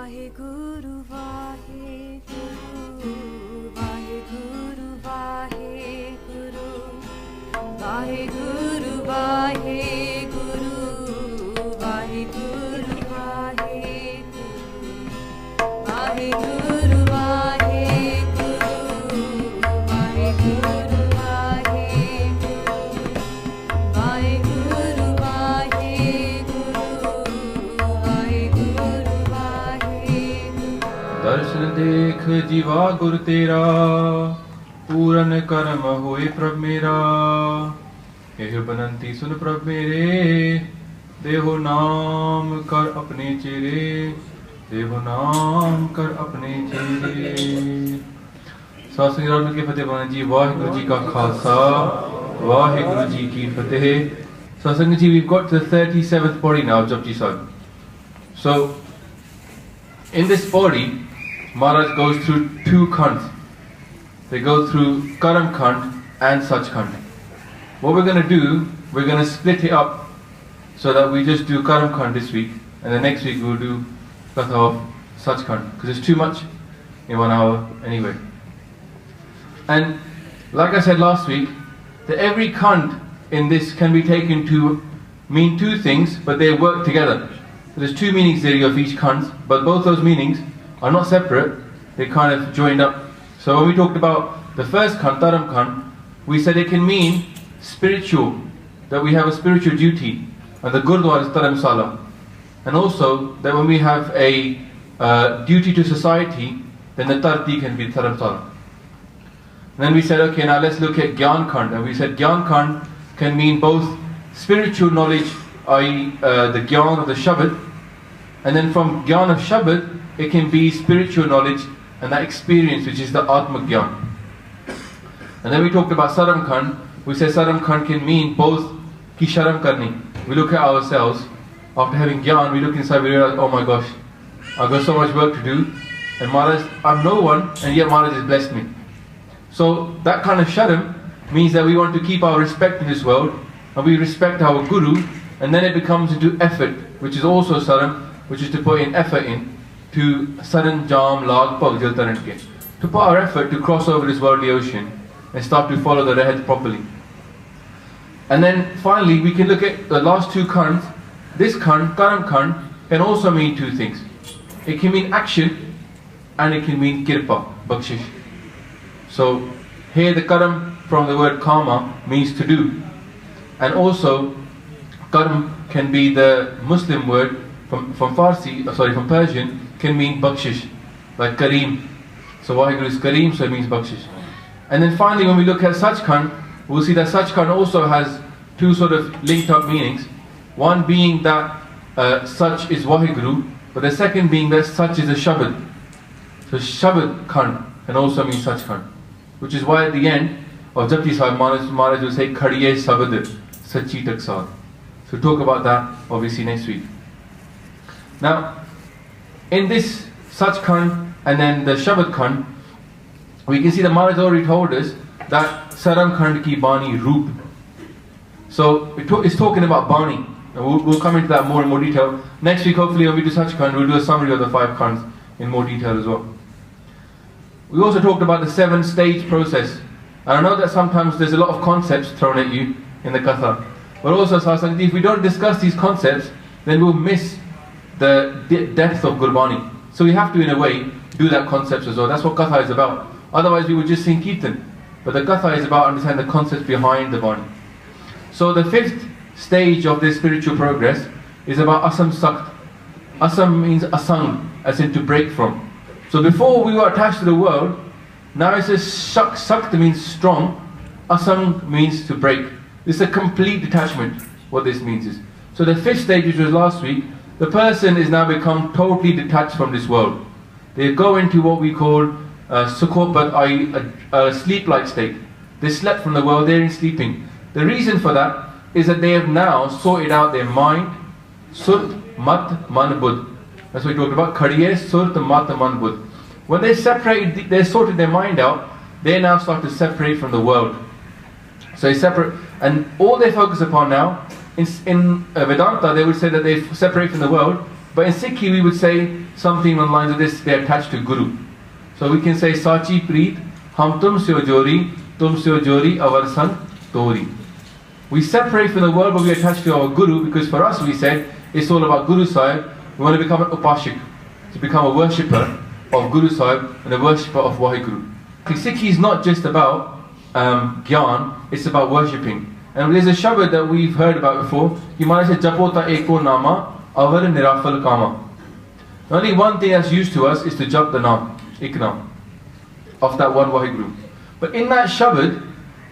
Vaheguru, Vaheguru, Vaheguru, Vaheguru, Vaheguru, Vaheguru, Vaheguru, Vaheguru, Vaheguru, दर्शन देख जीवा गुर तेरा, पूरन कर्म होए प्रभ मेरा। एह बनंती सुन प्रभ मेरे, देहो नाम कर अपने चेरे, देहो नाम कर अपने चेरे। साथ संगत के फतेह पाने जी। वाहिगुरु जी का खालसा, वाहिगुरु जी की फतेह। Satsang ji, we've got to the 37th Pauri now of Japji Sahib. So, in this Pauri, Maharaj goes through two khands. They go through Karam Khand and Sach Khand. What we're going to do, we're going to split it up so that we just do Karam Khand this week, and the next week we'll do Katha of Sach Khand, because it's too much in 1 hour anyway. And like I said last week, that every Khand in this can be taken to mean two things, but they work together. So there's two meanings there of each Khand, but both those meanings are not separate, they kind of joined up. So when we talked about the first Khand, Karam Khand, we said it can mean spiritual, that we have a spiritual duty, and the Gurdwara is Dharamsala. And also that when we have a duty to society, then the Tarti can be Dharamsala. And then we said, okay, now let's look at Gyan Khand. And we said Gyan Khand can mean both spiritual knowledge, i.e. the Gyan of the Shabad, and then from Gyan of Shabad, it can be spiritual knowledge and that experience which is the Atma Gyan. And then we talked about Saram Khand. We said Saram Khand can mean both ki sharam karni. We look at ourselves, after having Gyan, we look inside, we realize, oh my gosh, I've got so much work to do, and Maharaj, I'm no one, and yet Maharaj has blessed me. So that kind of sharam means that we want to keep our respect in this world, and we respect our Guru, and then it becomes into effort, which is also saram, which is to put in effort in, to saran jam lag pag jal taran ke, to put our effort to cross over this worldly ocean and start to follow the rehed properly. And then finally we can look at the last two khands. This khand, Karam Khand, can also mean two things. It can mean action and it can mean kirpa, bakshish. So here the Karam from the word karma means to do, and also Karam can be the Muslim word from Persian, can mean bakshish, like Kareem. So Vaheguru is Kareem, so it means bakshish. And then finally when we look at Sach Khand, we'll see that Sach Khand also has two sort of linked up meanings. One being that Sach is Vaheguru, but the second being that Sach is a Shabad. So Shabad Khand can also mean Sach Khand, which is why at the end of Japji Sahib, Maharaj will say Khadiye Sabad Sachi Taksad. So we'll talk about that obviously next week. Now, in this Sach Khand and then the Shabad Khand, we can see that Maharaj already told us that Saram Khand ki baanee roop. So it's talking about baanee, and we'll come into that more in more detail. Next week hopefully when we do Sach Khand, we'll do a summary of the 5 Khands in more detail as well. We also talked about the 7-stage process. And I know that sometimes there's a lot of concepts thrown at you in the Katha. But also, Sasangti, if we don't discuss these concepts, then we'll miss the depth of Gurbani. So we have to, in a way, do that concepts as well. That's what Katha is about. Otherwise, we would just sing Kirtan. But the Katha is about understanding the concepts behind the Bani. So the 5th stage of this spiritual progress is about Asam Sakt. Asam means asang, as in to break from. So before we were attached to the world, now it says Sakt means strong, Asang means to break. This is a complete detachment, what this means is. So the 5th stage, which was last week, the person is now become totally detached from this world. They go into what we call Sukhopat, a sleep-like state. They slept from the world, they're in sleeping. The reason for that is that they have now sorted out their mind, Surt, Mat, Man, Buddh. That's what we talked about, Khadiye, Surt, Mat, Man, Buddh. When they sorted their mind out, they now start to separate from the world. So they separate, and all they focus upon now, in Vedanta they would say that they separate from the world But in Sikhi we would say something on lines of this, they're attached to Guru. So we can say Sachi Preet, Hum Tum Seo Jori, Tum Seo Jori, Avar Sang Tori. We separate from the world, but we attach to our Guru, because for us we said it's all about Guru Sahib. We want to become an Upashik, to become a worshipper of Guru Sahib and a worshipper of Vaheguru. Sikhi is not just about Gyan, it's about worshipping. And there's a shabad that we've heard about before. You might say Japota Eko Nama Avar Nirafal Kama. Only one thing that's used to us is to jap the Naam, Iknam, of that one Vaheguru. But in that shabad,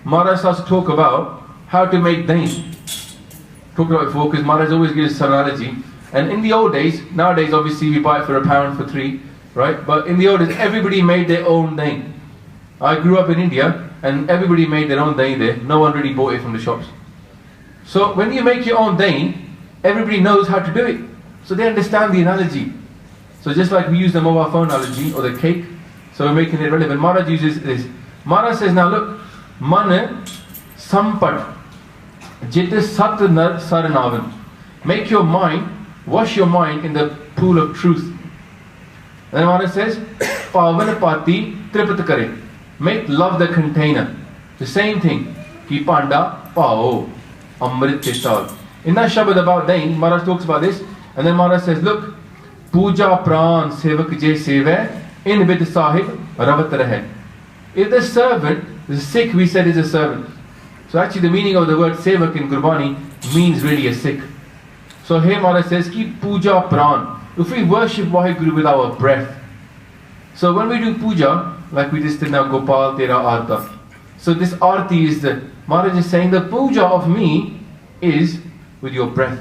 Maharaj starts to talk about how to make dahi. Talked about it before, because Maharaj always gives some analogy. And in the old days, nowadays obviously we buy it for £1 for 3, right? But in the old days, everybody made their own dahi. I grew up in India, and everybody made their own dahi there. No one really bought it from the shops. So when you make your own dahi, everybody knows how to do it. So they understand the analogy. So just like we use the mobile phone analogy or the cake, so we're making it relevant. Maharaj uses this. Maharaj says, now look, man sampat jit sat nar saranavan. Make your mind, wash your mind in the pool of truth. And then Maharaj says, pavan pati tripat kare. Make love the container. The same thing. Ki panda pao amrit chesal. In that shabad about dahi, Maharaj talks about this, and then Maharaj says, look, puja pran sevak je seve in vid sahib ravat rahe. If the servant, the Sikh we said is a servant. So actually the meaning of the word sevak in Gurbani means really a Sikh. So here Maharaj says, ki puja pran. If we worship Vaheguru with our breath. So when we do puja, like we just did now, Gopal Tera Arta. So this arti is the, Maharaj is saying the puja of me is with your breath.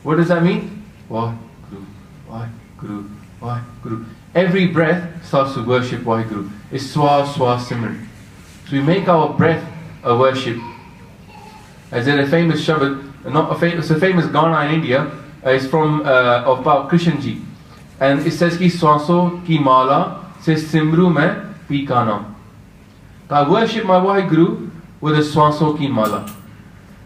What does that mean? Vaheguru, Vaheguru, Vaheguru. Every breath starts to worship Vaheguru. It's swa swa simran. So we make our breath a worship. As in a famous shabad, it's a famous Gana in India. It's from of about Krishnji, and it says ki swaso ki mala se simru mein pi ka naam. I worship my Vaheguru with a swaso ki mala.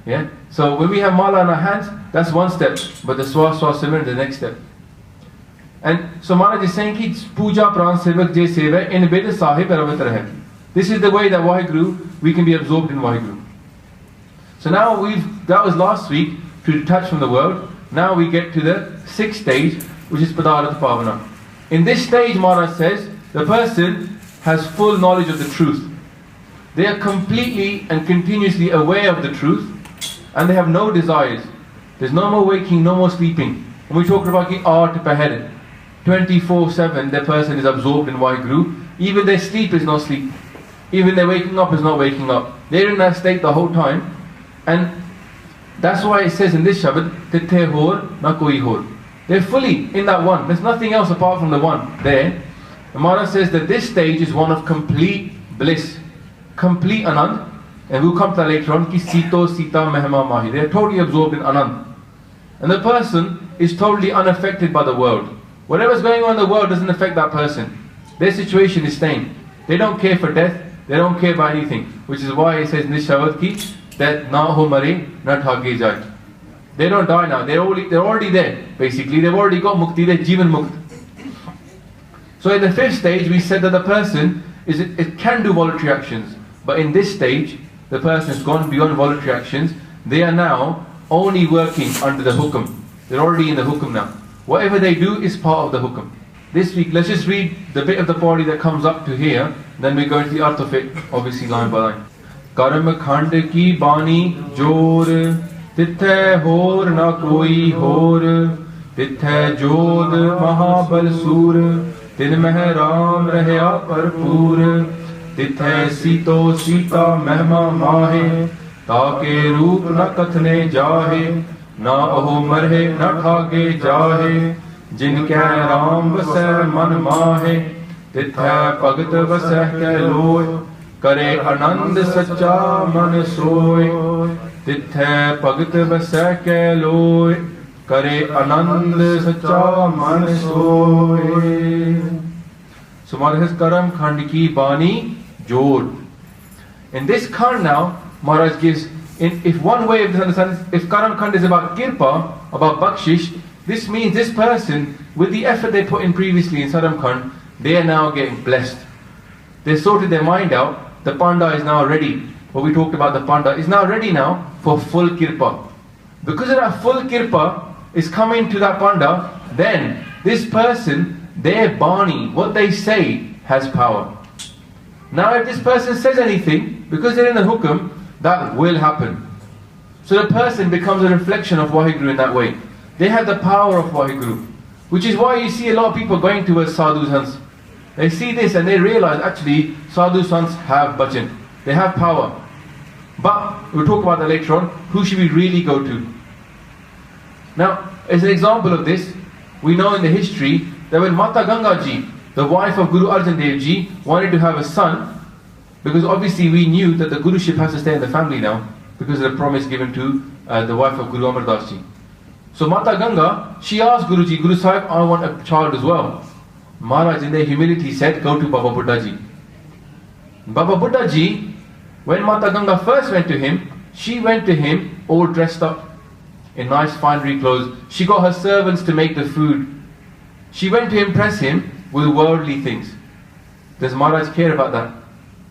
Yeah. So when we have mala in our hands, that's one step, but the swa simran is the next step. And so Maharaj is saying ki puja pran sevak je seva in bed sahib ravat rahe. This is the way that Vaheguru, we can be absorbed in Vaheguru. So now that was last week, to detach from the world. Now we get to the 6th stage, which is Padarath Pavana. In this stage, Maharaj says, the person has full knowledge of the truth. They are completely and continuously aware of the truth, and they have no desires. There's no more waking, no more sleeping. When we talk about the art pahed, 24/7, the person is absorbed in Vaheguru. Even their sleep is not sleep. Even their waking up is not waking up. They're in that state the whole time. And that's why it says in this shabad, tithai hor na koee hor. They're fully in that one. There's nothing else apart from the one there. The Maharaj says that this stage is one of complete bliss, complete anand. And we'll come to that later on. Ki sito sita mehma mahi. They're totally absorbed in anand. And the person is totally unaffected by the world. Whatever's going on in the world doesn't affect that person. Their situation is staying. They don't care for death. They don't care about anything. Which is why it says in this shabad ki that na ho mare na thage jai. They don't die now. They're already there. Basically, they've already got mukti. They're jivan mukt. So in the 5th stage, we said that the person it can do voluntary actions, but in this stage, the person has gone beyond voluntary actions. They are now only working under the hukum. They're already in the hukum now. Whatever they do is part of the hukum. This week, let's just read the bit of the Pauri that comes up to here. Then we go into the art of it, obviously line by line. Karam Khand ki baanee jodh, tithai hor na koee hor, tithai jodh mehaabal soor, tin mehi raam bharpur, tithai sito sita mehma mahe, taake roop na kathne jahe, na aho marhe na thage jahe, जिनके राम वसै मन माहे, तिथै भगत वसै कै लोय, करे आनंद सच्चा मन सोय, तिथै भगत वसै कै लोय, करे आनंद सच्चा मन सोय. So Maharaj says Karam Khand ki baanee jodh. In this Khand now, Maharaj gives, if one way of understanding, if Karam Khand is about kirpa, about bakshish, This means this person, with the effort they put in previously in Karam Khand, they are now getting blessed. They sorted their mind out. The panda is now ready. What we talked about, the panda is now ready now for full kirpa. Because of that full kirpa is coming to that panda, then this person, their baanee, what they say, has power. Now if this person says anything, because they're in the hukum, that will happen. So the person becomes a reflection of Vaheguru in that way. They have the power of Vaheguru. Which is why you see a lot of people going towards sadhu sants. They see this and they realize actually sadhu sants have bhajan. They have power. But we'll talk about that later on. Who should we really go to? Now, as an example of this, we know in the history that when Mata Ganga Ji, the wife of Guru Arjan Dev Ji, wanted to have a son, because obviously we knew that the Guruship has to stay in the family now, because of the promise given to the wife of Guru Amar Das Ji. So Mata Ganga, she asked Guruji, Guru Sahib, I want a child as well. Maharaj in their humility said, go to Baba Buddha Ji. Baba Buddha Ji, when Mata Ganga first went to him, she went to him all dressed up in nice finery clothes. She got her servants to make the food. She went to impress him with worldly things. Does Maharaj care about that?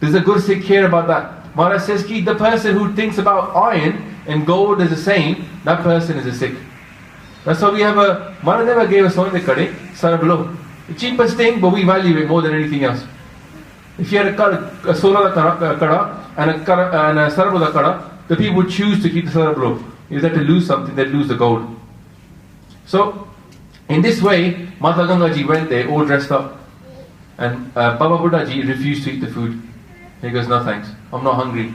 Does the Guru Sikh care about that? Maharaj says, Ki, the person who thinks about iron and gold is the same, that person is a Sikh. That's why we have a, Maharaj never gave us only the kade, sarablo. The cheapest thing, but we value it more than anything else. If you had a solar kada and a sarablo kada, the people would choose to keep the sarablo. If they had to lose something, they'd lose the gold. So, in this way, Mata Ganga Ji went there all dressed up. And Baba Buddha Ji refused to eat the food. He goes, no thanks, I'm not hungry.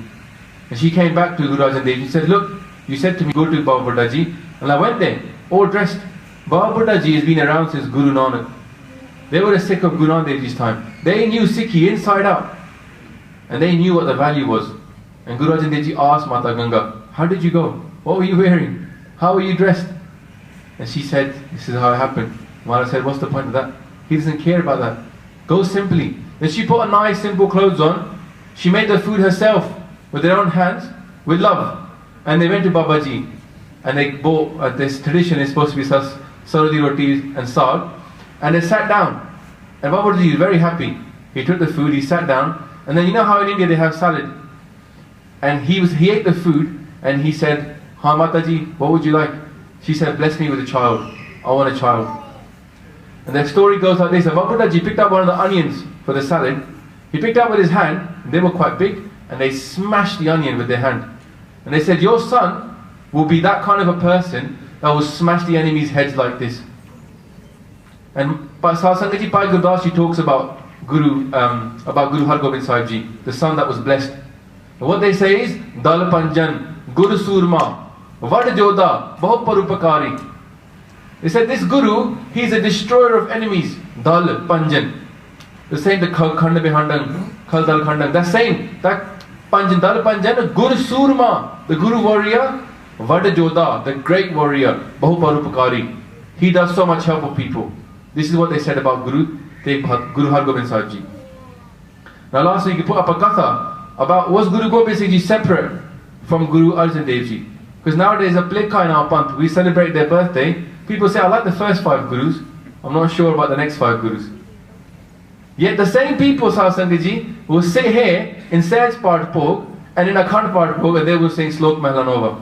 And she came back to Guru Arjan Dev Ji and said, look, you said to me, go to Baba Buddha Ji. And I went there, all dressed. Baba Buddha Ji has been around since Guru Nanak. They were a Sikh of Guru Nanak Dev Ji's time. They knew Sikhi inside out. And they knew what the value was. And Guru Arjan Dev Ji asked Mata Ganga, how did you go? What were you wearing? How were you dressed? And she said, this is how it happened. Maharaj said, what's the point of that? He doesn't care about that. Go simply. Then she put a nice simple clothes on. She made the food herself with their own hands, with love. And they went to Babaji. And they bought, this tradition is supposed to be sarodi rotis and sag. And they sat down. And Babaji was very happy. He took the food, he sat down. And then you know how in India they have salad. And he ate the food and he said, Ha Mataji, what would you like? She said, bless me with a child. I want a child. And the story goes like this. Baba Buddha Ji picked up one of the onions for the salad. He picked up with his hand, they were quite big, and they smashed the onion with their hand. And they said, your son will be that kind of a person that will smash the enemy's heads like this. And Sangat Ji Pai Gurdas Ji talks about Guru Hargobind Sahib Ji, the son that was blessed. And what they say is, Dal Panjan, Guru Surma, Vad Jodha, Bahut Parupakari. They said this Guru, he's a destroyer of enemies. Dal Panjan. The same, the Khand Behandan, Khal Dal Khandan. That's same. That Panjan, Dal Panjan, Guru Surma, the Guru warrior, Vad Jodha, the great warrior, Bahut Parupakari. He does so much help for people. This is what they said about Guru Hargobind Sahib Ji. Now last week you put up a Katha about was Guru Gobind Singh Ji separate from Guru Arjan Dev Ji. Because nowadays a plekha in our panth, we celebrate their birthday. People say, I like the first 5 Gurus, I'm not sure about the next 5 Gurus. Yet the same people, Sangat Ji, will sit here in Sahaj Part Pog and in Akhand Part Pog and they will sing Slok Mehlanova.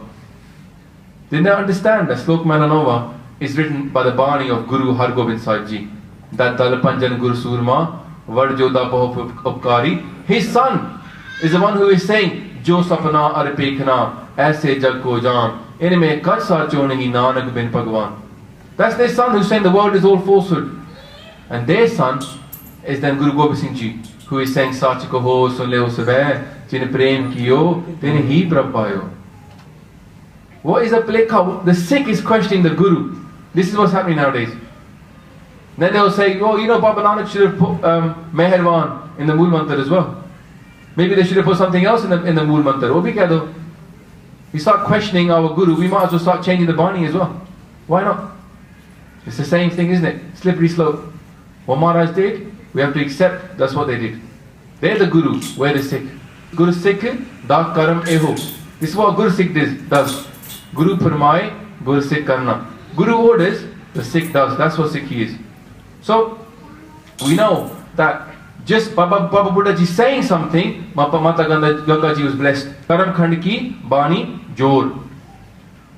They don't understand that Slok Mehlanova is written by the baanee of Guru Hargobind Sahib Ji. That Dal Panjan Guru Surma, Vad Jodha Bahut Upkari. His son is the one who is saying, Jo Sapna Ar Pekhna, Aise Jag Ko Jaan, Inme Kach Sacho Nahi Nanak Bin Bhagwan. That's their son who's saying the world is all falsehood. And their son is then Guru Gobind Singh Ji, who is saying Sach ko ho sun leo sabeh, jin prem kiyo, tin hi prabh payo. What is a plekha? The Sikh is questioning the Guru. This is what's happening nowadays. Then they'll say, oh, you know, Baba Nanak should have put Meherwan in the Mool Mantar as well. Maybe they should have put something else in the Mool Mantar. Wo bhi keh do. We start questioning our Guru, we might as well start changing the baanee as well. Why not? It's the same thing, isn't it? Slippery slope. What Maharaj did, we have to accept that's what they did. They're the Guru, we're the Sikh. Guru Sikh, da karam eho. This is what Guru Sikh does. Guru Parmai, Guru Sikh karna. Guru orders, the Sikh does. That's what Sikhi is. So, we know that just Baba Buddha ji saying something, Mata Ganga ji was blessed. Karam Khand ki baanee jodh.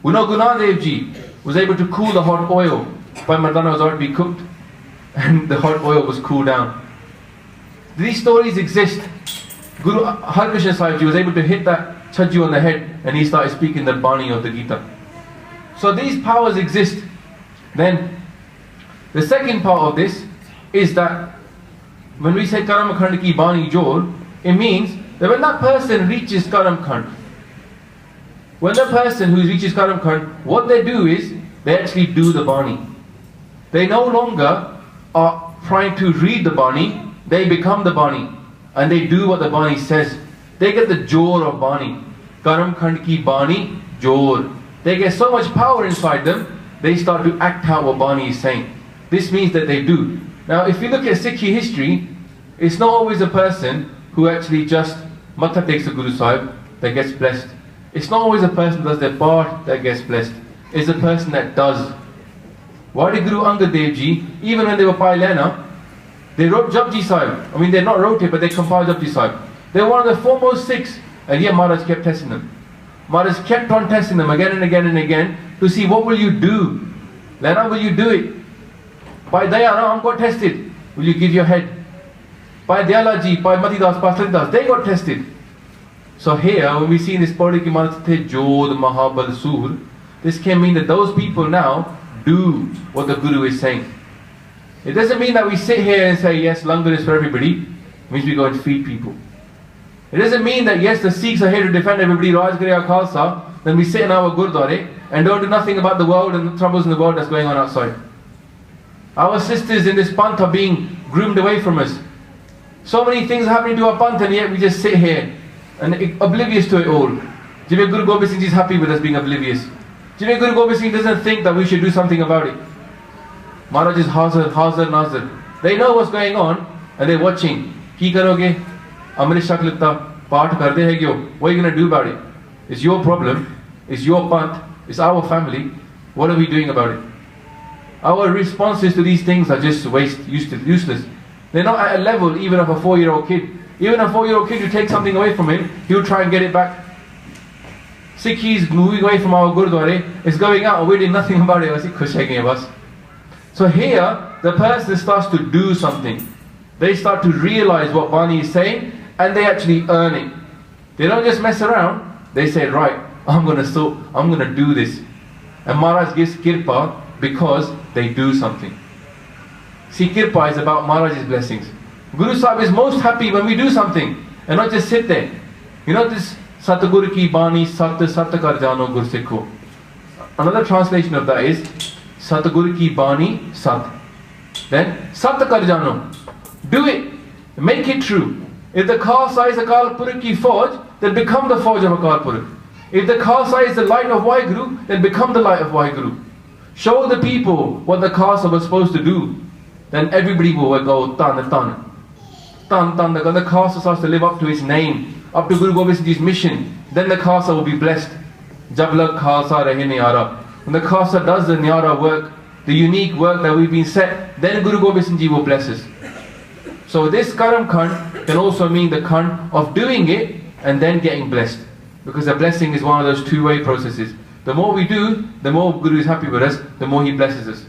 We know Guru Nanak Dev ji was able to cool the hot oil when Mardana was already cooked and the hot oil was cooled down. These stories exist. Guru Harkrishna Sahib ji was able to hit that Chhajju on the head and he started speaking the baanee of the Gita. So these powers exist. Then the second part of this is that when we say Karam Khand ki baanee jodh, it means that when that person reaches Karam Khand, when the person who reaches Karam Khand, what they do is they actually do the baanee. They no longer are trying to read the baanee, they become the baanee and they do what the baanee says. They get the jodh of baanee. Karam Khand ki baanee jodh. They get so much power inside them, they start to act out what baanee is saying. This means that they do. Now if you look at Sikhi history, it's not always a person who actually just matha takes the Guru Sahib that gets blessed. It's not always a person who does their part that gets blessed. It's a person that does. Why did Guru Angad Dev Ji, even when they were Pailena, they wrote Japji Sahib. I mean, they not wrote it, but they compiled Japji Sahib. They were one of the foremost Sikhs, and yet Maharaj kept testing them. Maharaj kept on testing them again and again and again to see what will you do. Lena, will you do it? By Daya Ram got tested. Will you give your head? By Dayala Ji, by Matidas, by Salidas, they got tested. So here, when we see in this Pauri ki Manathe jodh, mehaabal, soor, this can mean that those people now do what the Guru is saying. It doesn't mean that we sit here and say, yes, langar is for everybody. It means we go and feed people. It doesn't mean that, yes, the Sikhs are here to defend everybody, Raj Gariya Khalsa, then we sit in our Gurdwara and don't do nothing about the world and the troubles in the world that's going on outside. Our sisters in this panth are being groomed away from us. So many things are happening to our panth and yet we just sit here and oblivious to it all. Jive Guru Gobind Singh Ji is happy with us being oblivious. Jive Guru Gobind Singh doesn't think that we should do something about it. Maharaj is Hazar Nazar. They know what's going on and they're watching. Ki karoge? Amrit Shaklita, Path karde hai kyo? What are you going to do about it? It's your problem. It's your panth. It's our family. What are we doing about it? Our responses to these things are just useless. They're not at a level even of a 4-year-old kid. Even a 4-year-old kid, you take something away from him, he'll try and get it back. Sikhis moving away from our Gurdwara, it's going out and we're doing nothing about it. So here, the person starts to do something. They start to realize what baanee is saying and they actually earn it. They don't just mess around, they say, right, I'm going to do this. And Maharaj gives kirpa because they do something. See, kirpa is about Maharaj's blessings. Guru Sahib is most happy when we do something and not just sit there. You know this Satguru ki baanee sat kar jano gur sikho. Another translation of that is Satguru ki baanee sat. Then sat kar jano. Do it. Make it true. If the Khalsa is Akal Purakh ki Fauj, then become the Fauj of Akal Purakh. If the Khalsa is the light of Vaheguru, then become the light of Vaheguru. Show the people what the Khalsa was supposed to do. Then everybody will go tan. The Khalsa starts to live up to his name, up to Guru Gobind Singh Ji's mission. Then the Khalsa will be blessed. Jab lag Khalsa rahe niyara. When the Khalsa does the niyara work, the unique work that we've been set, then Guru Gobind Singh Ji will bless us. So this Karam Khand can also mean the Khand of doing it and then getting blessed. Because the blessing is one of those two-way processes. The more we do, the more Guru is happy with us, the more he blesses us.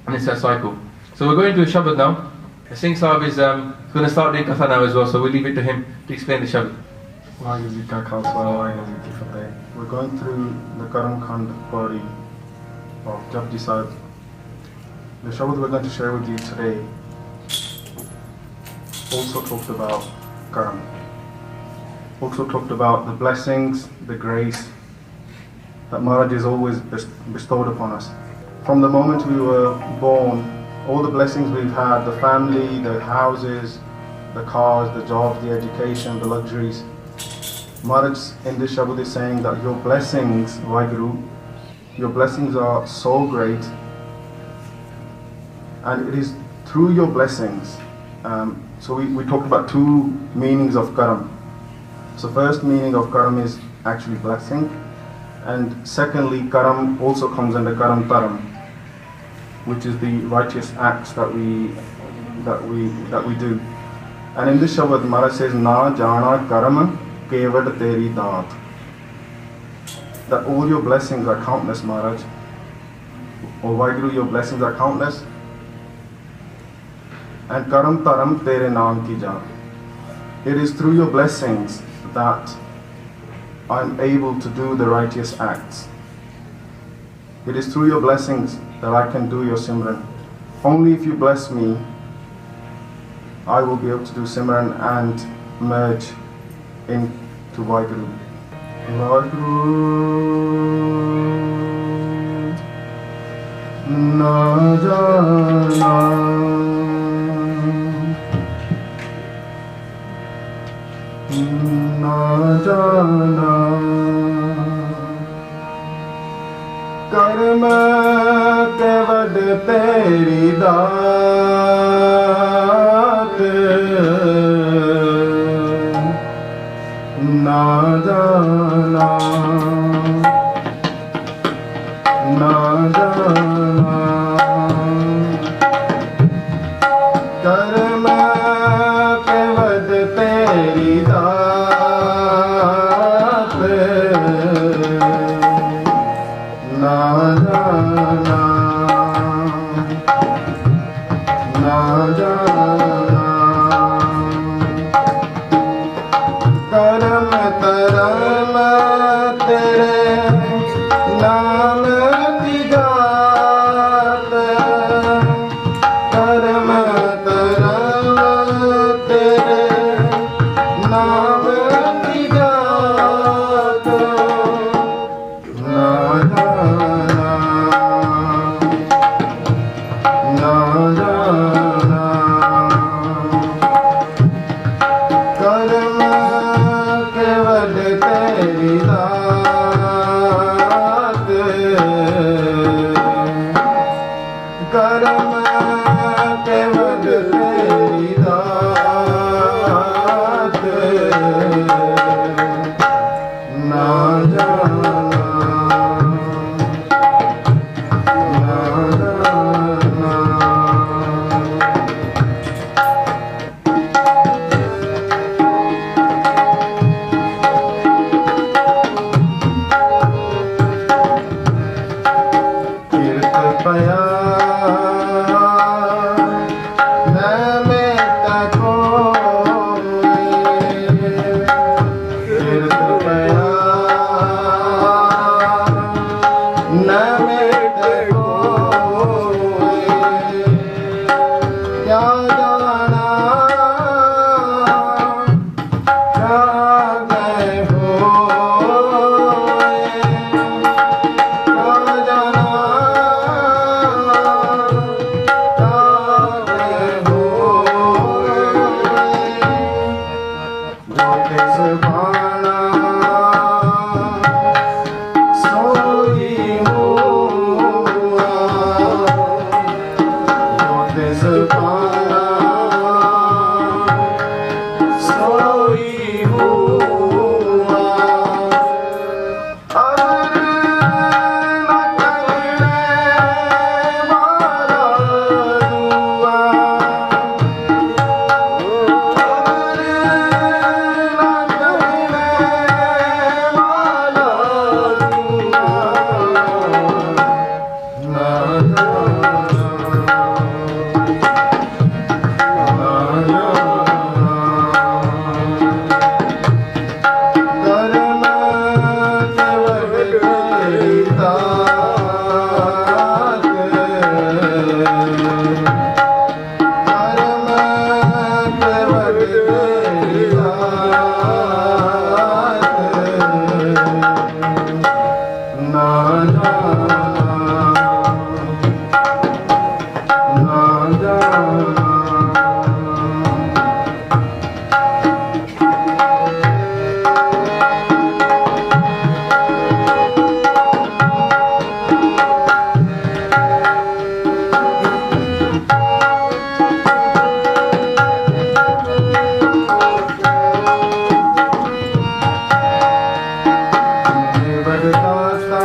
And it's that cycle. So we're going to a Shabad now. Singh Sahib is going to start doing Katha now as well, so we'll leave it to him to explain the Shabad. We're going through the Karam Khand Pauri of Japji Sahib. The Shabad we're going to share with you today also talked about Karam. Also talked about the blessings, the grace that Maharaj has always bestowed upon us. From the moment we were born, all the blessings we've had, the family, the houses, the cars, the jobs, the education, the luxuries. Maharaj in this Shabad is saying that your blessings, Vaheguru, your blessings are so great, and it is through your blessings. So we talked about two meanings of Karam. So first meaning of Karam is actually blessing, and secondly Karam also comes under Karam Taram. which is the righteous acts that we do. And in this Shabad, Maharaj says, Na Jaana Karam, Kevad Teri Daat. That all your blessings are countless, Maharaj. O Vaheguru, your blessings are countless. And Karam Taram Tere Naam Ki Jaat. It is through your blessings that I am able to do the righteous acts. It is through your blessings that I can do your Simran. Only if you bless me, I will be able to do Simran and merge into Vaheguru. Vaheguru na jana, na jana, Karam Kevad Teri Daat, na jana, na jana, Karam Kevad Teri Daat, na jana, na jana, Karam Taram Tere Naam Ki Jaat, Karam Taram Tere Naam Ki Jaat, na jana, na jana, Karam Kevad Teri Daat, Karam Kevad Teri Daat, na jana, na jana. Kirt paya namet koee, kirt paya namet koee, kya jana kya gaye hoye, kya jana kya gaye hoye, jo tis bhaana सोई हुआ, जो तिस पाया सोई हुआ, अगर न करने वाला हुआ, अगर न करने वाला हुआ, na jana, na jana, Karam Kevad Teri Daat, Karam Kevad Teri Daat, na jana, na jana. Kevad Tata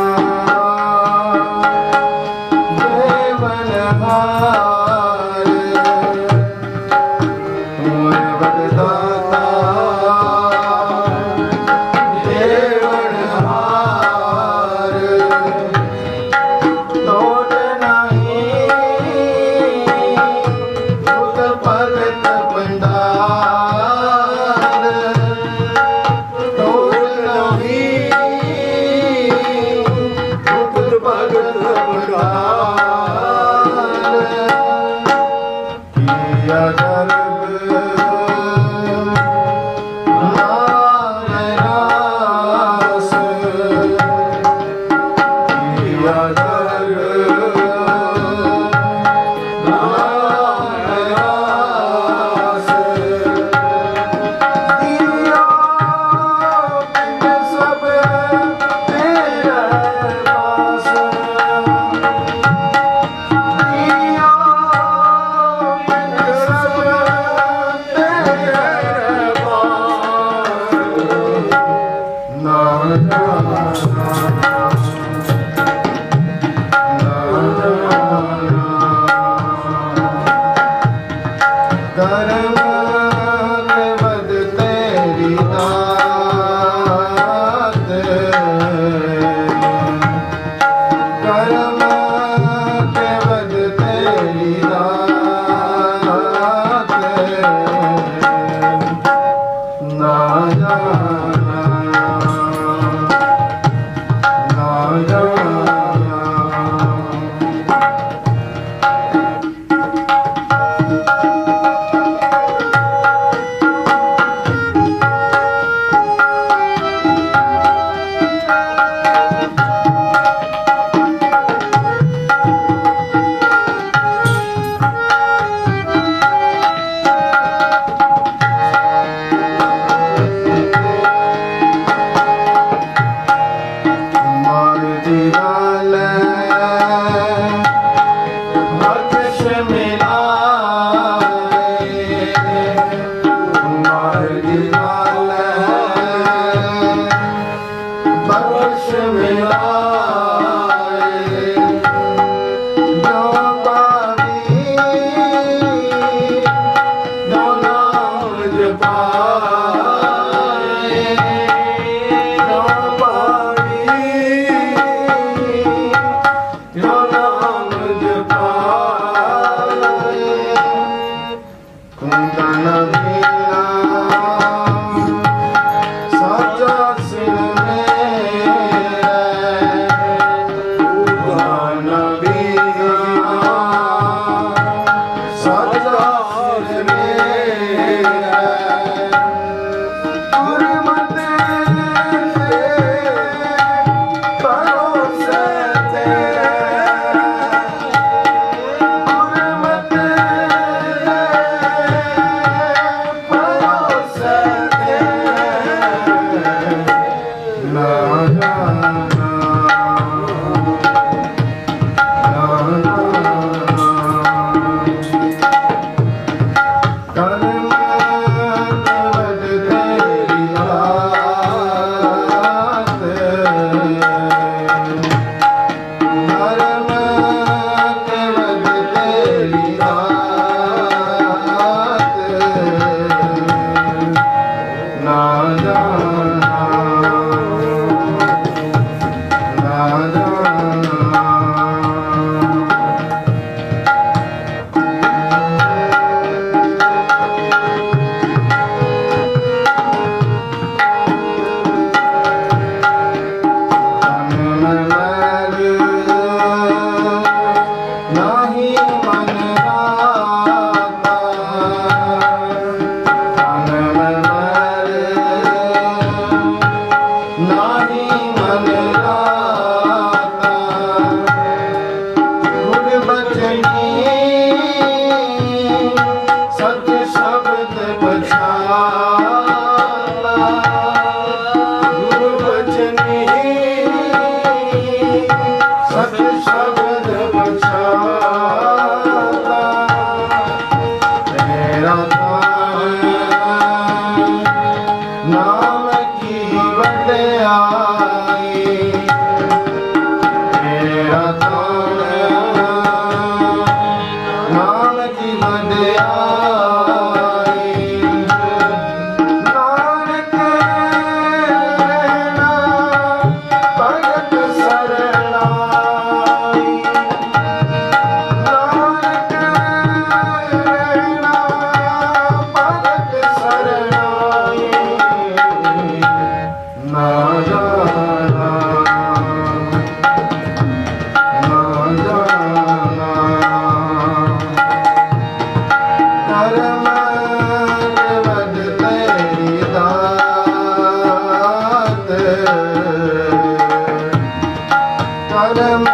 Karam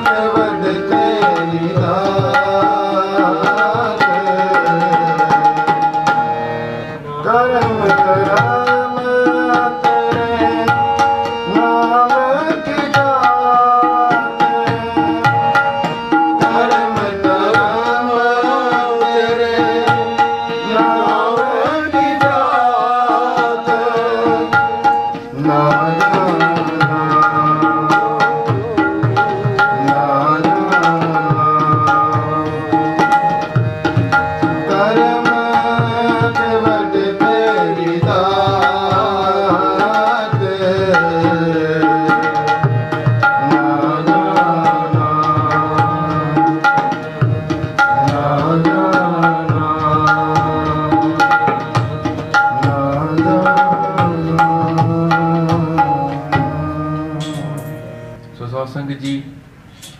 Kevad Teri Daat, Karam Karam Tere Naam ki daat, Karam Karam Tere Naam ki daat, Na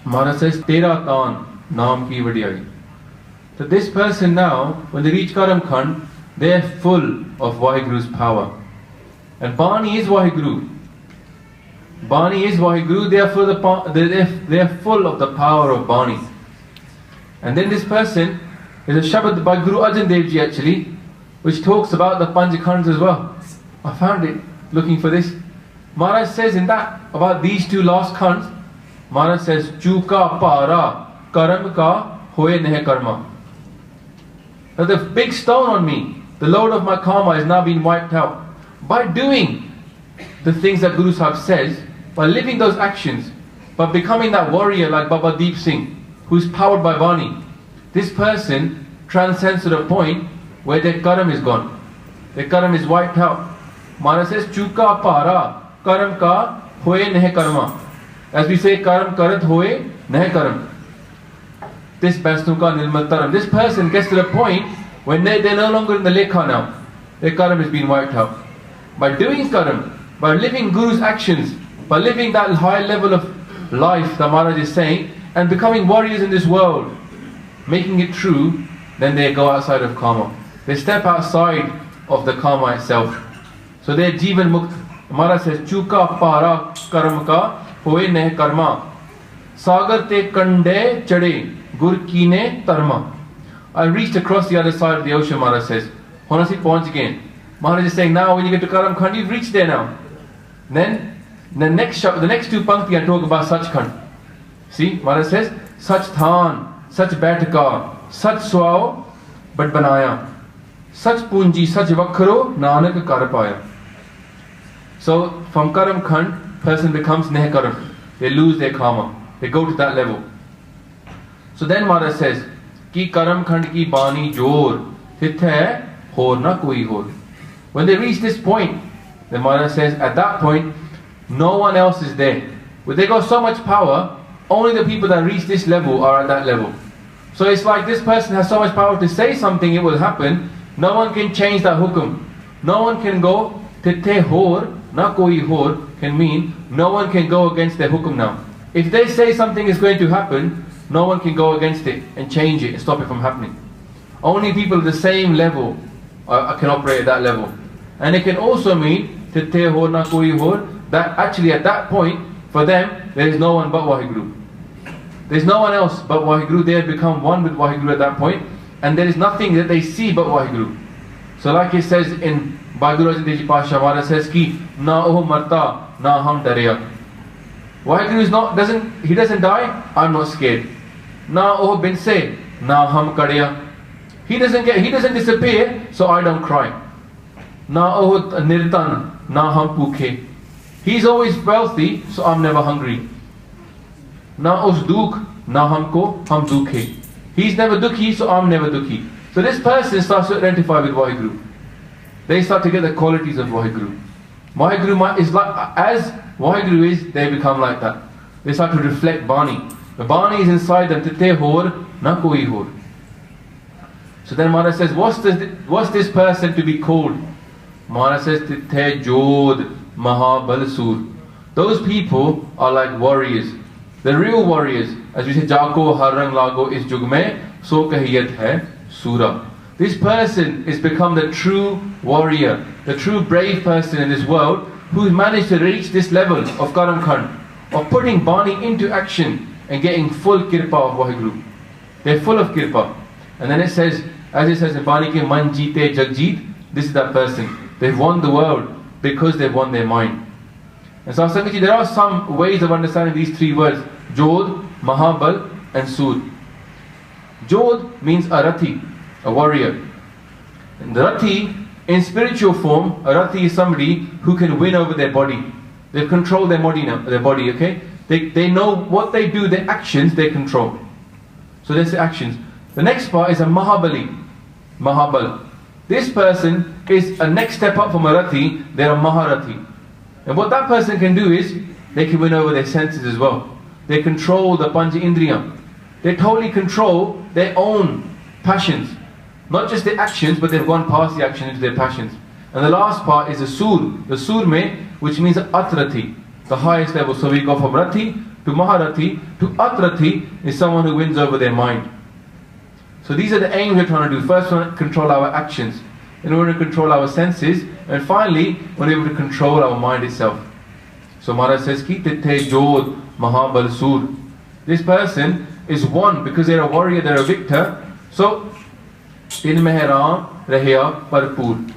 Maharaj says, Tera Taan, Naam ki vadiyai. So this person now, when they reach Karam Khand, they are full of Vaheguru's power. And baanee is Vaheguru. Baanee is Vaheguru, they are full of the power of baanee. And then this person, is a Shabad by Guru Arjan Dev Ji actually, which talks about the Panch Khands as well. I found it looking for this. Maharaj says in that, about these two last Khands, Maharaj says, Chuka para karam ka hoye nehe karma. Now the big stone on me, the load of my karma has now been wiped out. By doing the things that Guru Sahib says, by living those actions, by becoming that warrior like Baba Deep Singh, who is powered by baanee, this person transcends to the point where their karam is gone. Their karam is wiped out. Maharaj says, Chuka para karam ka hoye nehe karma. As we say, karam karat hoye nehe karam. This Basnuka nilmataram. This person gets to the point when they're no longer in the lekha now. Their karam has been wiped out. By doing karam, by living Guru's actions, by living that high level of life that Maharaj is saying, and becoming warriors in this world, making it true, then they go outside of karma. They step outside of the karma itself. So they're Jivan Mukt. Maharaj says, Chuka para karam ka hoye nehe karma. Sagar te kande chade gur kine tarma. I reached across the other side of the ocean, Maharaj says. Honestly, points again. Maharaj is saying, now when you get to Karam Khand, you've reached there now. Then the next two pankti I talk about Sach Khand. See, Maharaj says, Sach than, Sach baithka, Sach swao, but banaya. Sach punji, Sach vakhro, Nanak kar paya. So from Karam Khand, person becomes nehe karam. They lose their karma. They go to that level. So then Maharaj says, Ki Karam Khand ki baanee jodh, tithai hor na koee hor. When they reach this point, then Maharaj says, at that point, no one else is there. When they got so much power, only the people that reach this level are at that level. So it's like this person has so much power to say something, it will happen. No one can change that hukum. No one can go, tithai hor na koee hor can mean no one can go against their hukum now. If they say something is going to happen, no one can go against it and change it and stop it from happening. Only people at the same level can operate at that level. And it can also mean tithai hor na koee hor, that actually at that point, for them, there is no one but Vaheguru. There is no one else but Vaheguru. They have become one with Vaheguru at that point, and there is nothing that they see but Vaheguru. So like it says in Vaheguru Paatshah, Maharaj says ki na oh marta na ham dareya. Vaheguru is he doesn't die, I'm not scared. Na oh binse na ham kadeya. He doesn't disappear, so I don't cry. Na oh nirtan na ham pukhe. He's always wealthy, so I'm never hungry. Na us dukh na hamko ham dukhe. He's never dukhi, so I'm never dukhi. So this person starts to identify with Vaheguru. They start to get the qualities of Vaheguru. Vaheguru is like, as Vaheguru is, they become like that. They start to reflect baanee. The baanee is inside them, tithai hor na koee hor. So then Maharaj says, what's this person to be called? Maharaj says, tithai jodh mehaabal soor. Those people are like warriors. The real warriors. As we say, Jako har rang lago is jug mein, so kahiyat hai sura. This person is become the true warrior, the true brave person in this world, who managed to reach this level of Karam Khand, of putting baanee into action and getting full kirpa of Vaheguru. They're full of kirpa. And then it says, as it says in baanee ke man jeete jag jeet, this is that person. They've won the world because they've won their mind. And so Sangatji, there are some ways of understanding these three words: jodh, mehaabal and soor. Jodh means a rathi, a warrior. And the rathi, in spiritual form, a rathi is somebody who can win over their body. They control their body now, okay? They know what they do, their actions they control. So that's the actions. The next part is a mehaabali, mehaabal. This person is a next step up from a rathi, they're a maharathi. And what that person can do is, they can win over their senses as well. They control the pancha indriya. They totally control their own passions. Not just their actions, but they've gone past the action into their passions. And the last part is the soor, the surme, which means atrathi, the highest level. So we go from rathi to maharathi to atrathi, is someone who wins over their mind. So these are the aims we're trying to do. First one, control our actions. In order to control our senses. And finally, we're able to control our mind itself. So Maharaj says, ki tithai jodh mehaabal soor. This person is one because they're a warrior, they're a victor. So, in mehi raam, rehina parpoor.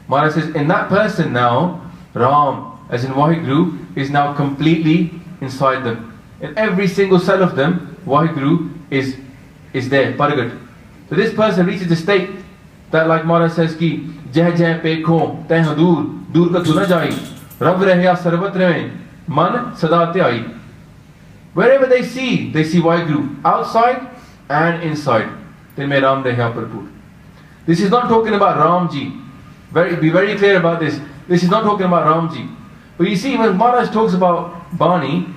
Maharaj says, in that person now, Raam, as in Vaheguru, is now completely inside them. In every single cell of them, Vaheguru is there, Paragat. So this person reaches the state that, like Maharaj says, ki jai jai pekho teh dur ka tu na jai, rab rehya sarvatra mein man sada tyai. Wherever they see Vaheguru, outside and inside. Then mein Raam rehya parpoor. This is not talking about Ramji. Be very clear about this. This is not talking about Ramji. But you see, when Maharaj talks about baanee,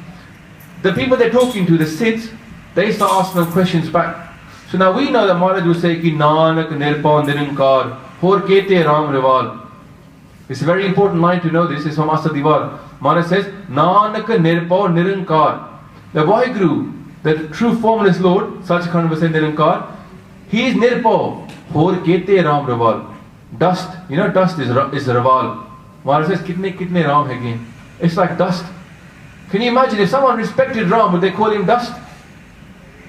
the people they're talking to, the Siddhs, they start asking them questions back. So now we know that Maharaj will say ki Nanak nirpau nirankar hor kete Ram rival. It's a very important line to know this. It's from Asadivar. Maharaj says Nanak nirpau nirankar. The Vaheguru, the true formless Lord, Sach Khand was saying nirankar, he is nirpau hor kete Ram rival. Dust, you know, dust is rival. Maharaj says kitne Ram hai again. It's like dust. Can you imagine if someone respected Ram, would they call him dust?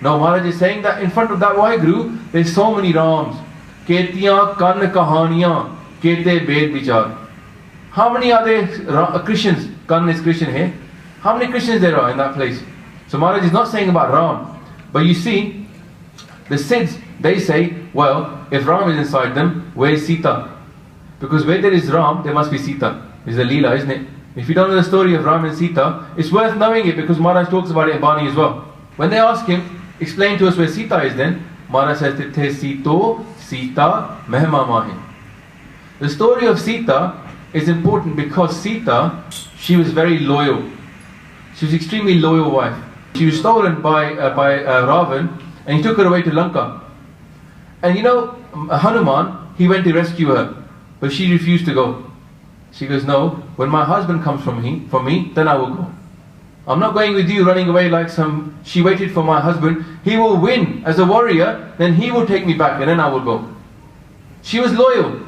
No, Maharaj is saying that in front of that Vaheguru, there's so many Rams. Ketiyan, Kann, Kahaniyan, Kete, Ved, Vichar. How many are there Christians? Kann is Christian here. How many Christians there are in that place? So Maharaj is not saying about Ram. But you see, the Siddhs, they say, well, if Ram is inside them, where is Sita? Because where there is Ram, there must be Sita. It's a Leela, isn't it? If you don't know the story of Ram and Sita, it's worth knowing it because Maharaj talks about it in baanee as well. When they ask him, explain to us where Sita is then, Maharaj says, Tithai Sito, Sita, mehma mahi. The story of Sita is important because Sita, she was very loyal. She was an extremely loyal wife. She was stolen by Ravan and he took her away to Lanka. And you know, Hanuman, he went to rescue her, but she refused to go. She goes, no, when my husband comes for me, then I will go. I'm not going with you running away like some... She waited for my husband. He will win as a warrior, then he will take me back and then I will go. She was loyal.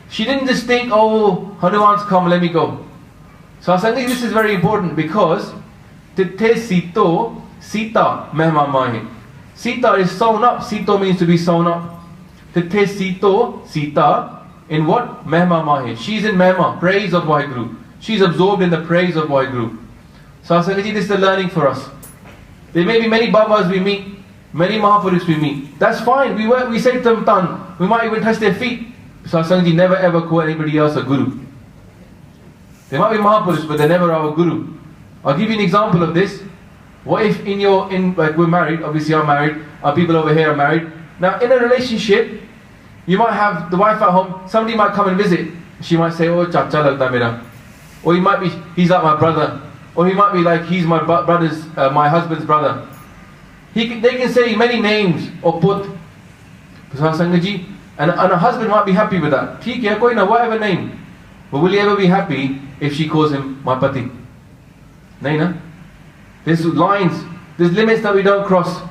She didn't just think, oh, Hanuman's come, let me go. So I think this is very important because Tithai Sito, Sita, mehma mahi. Sita is sewn up. Sito means to be sewn up. Tithai Sito, Sita, in what? Mehma mahi. She's in mehma, praise of Vaheguru. She's absorbed in the praise of Vaheguru. So Sangatji, this is the learning for us. There may be many Babas we meet, many Mahapurushs we meet. That's fine. We say them tan. We might even touch their feet. So Sangatji, never ever call anybody else a Guru. They might be Mahapurushs, but they're never our Guru. I'll give you an example of this. What if like we're married, obviously I'm married, our people over here are married. Now in a relationship, you might have the wife at home, somebody might come and visit. She might say, oh, chacha lagta mera. Or he might be, he's like my brother. Or he might be like, he's my brother's, my husband's brother. They can say many names or put. And a husband might be happy with that. Theek hai, koi na, whatever name. But will he ever be happy if she calls him my pati? Nahin na? There's lines, there's limits that we don't cross.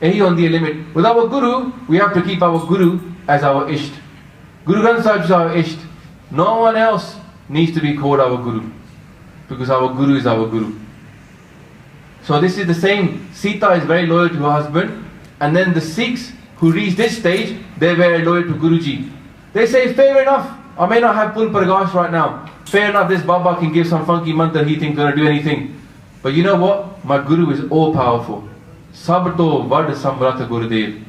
Ehi on the limit. With our Guru, we have to keep our Guru as our Isht. Guru Granth Sahib is our Isht. No one else needs to be called our Guru. Because our Guru is our Guru. So this is the same. Sita is very loyal to her husband, and then the Sikhs who reach this stage, they're very loyal to Guruji. They say, fair enough, I may not have full Pargash right now. Fair enough, this Baba can give some funky mantra, he thinks gonna do anything. But you know what? My Guru is all powerful. Sab to vad samrat Gurudev.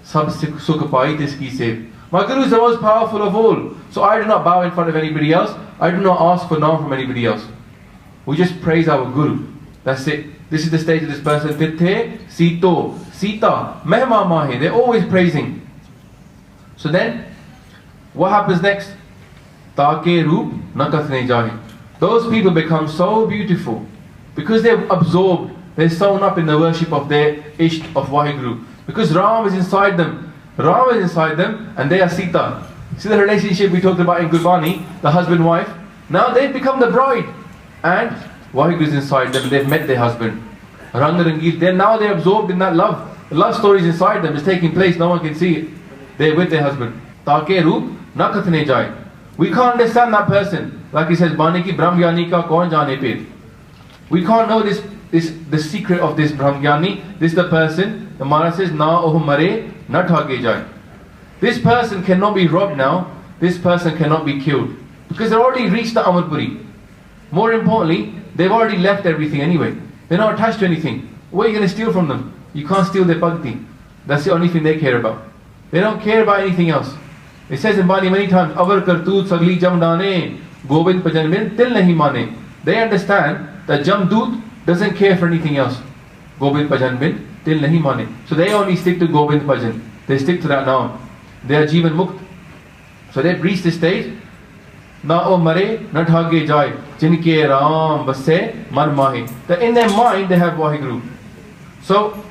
Sab sukh pai tiski se. My Guru is the most powerful of all. So I do not bow in front of anybody else. I do not ask for naam from anybody else. We just praise our Guru. That's it. This is the stage of this person. Tithai, Sito, Sita, Mehma Mahe. They're always praising. So then, what happens next? Take roop na kathne jahe. Those people become so beautiful because they're absorbed. They're sewn up in the worship of their Ishq of Vaheguru. Because Ram is inside them. Ram is inside them and they are Sita. See the relationship we talked about in Gurbani, the husband-wife? Now they've become the bride. And Vaheguru is inside them and they've met their husband. Rang Rangir, they're absorbed in that love. The love story is inside them, it's taking place, no one can see it. They're with their husband. Take roop na kathne jaye. We can't understand that person. Like he says, baanee ki brahmgyani ka kaun jaane pe. We can't know the secret of this brahmgyani. This is the person. The Maharaj says, na oh mare na thage jaye. This person cannot be robbed now. This person cannot be killed. Because they've already reached the Amarpuri. More importantly, they've already left everything anyway. They're not attached to anything. What are you going to steal from them? You can't steal their bhakti. That's the only thing they care about. They don't care about anything else. It says in Bani many times, Avar kartoot sagli jamdane, Govind bhajan bin til nahi mane. They understand that Jamdut doesn't care for anything else. Govind bhajan bin til nahi mane. So they only stick to Govind bhajan. They stick to that now. They are Jivan Mukt. So they've reached this stage. Na o mare na thage jai jinke raam vasse man mahe. That in their mind they have Vaheguru. So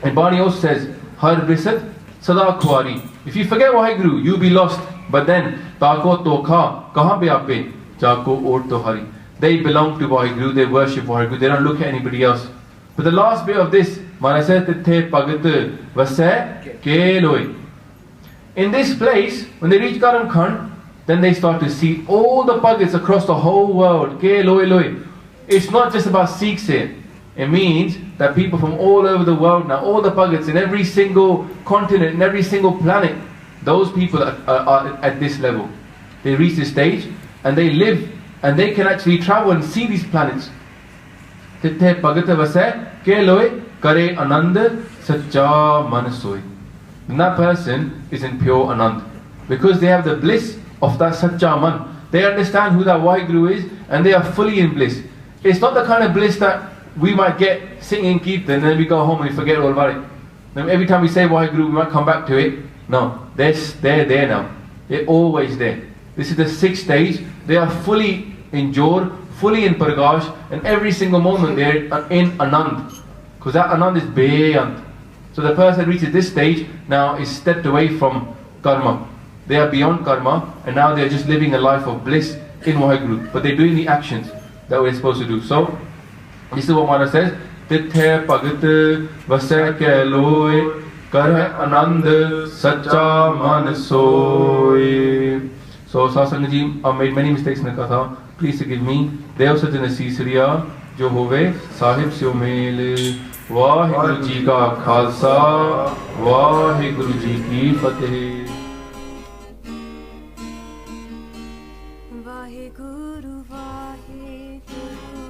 and Bani also says har brisat sada khwari. If you forget Vaheguru, you'll be lost. But then tako to kha kahan pe aape jako or to hari. They belong to Vaheguru, they worship Vaheguru, they don't look at anybody else. But the last bit of this, Maharaj said tithai pagat vasse ke loe. In this place, when they reach Karam Khand, then they start to see all the Bhagats across the whole world. Ke loe loe. It's not just about Sikhs here. It means that people from all over the world now, all the Bhagats in every single continent, in every single planet, those people are at this level. They reach this stage and they live and they can actually travel and see these planets. Tithai Bhagata Vase Ke loe Kare Anand Sacha Man Soy. And that person is in pure Anand. Because they have the bliss of that Sacha Man. They understand who that Vaheguru is and they are fully in bliss. It's not the kind of bliss that we might get singing Kirtan and then we go home and we forget all about it. Then every time we say Vaheguru we might come back to it. No, they're there now. They're always there. This is the 6th stage. They are fully in Jodh, fully in Pargash, and every single moment they're in Anand. Because that Anand is Beyant. So the person that reaches this stage now is stepped away from karma. They are beyond karma and now they are just living a life of bliss in Vaheguru. But they're doing the actions that we're supposed to do. So, this is what Maharaj says. Tithai pagat vase ke loe kar anand sacha man soy. So, Satsang ji, I made many mistakes in the Katha. Please forgive me. Dev Sajana Sisriya jo hove Sahib syo mele. Vaheguru ji ka khalsa, Vaheguru ji ki fateh. Vaheguru, Vaheguru.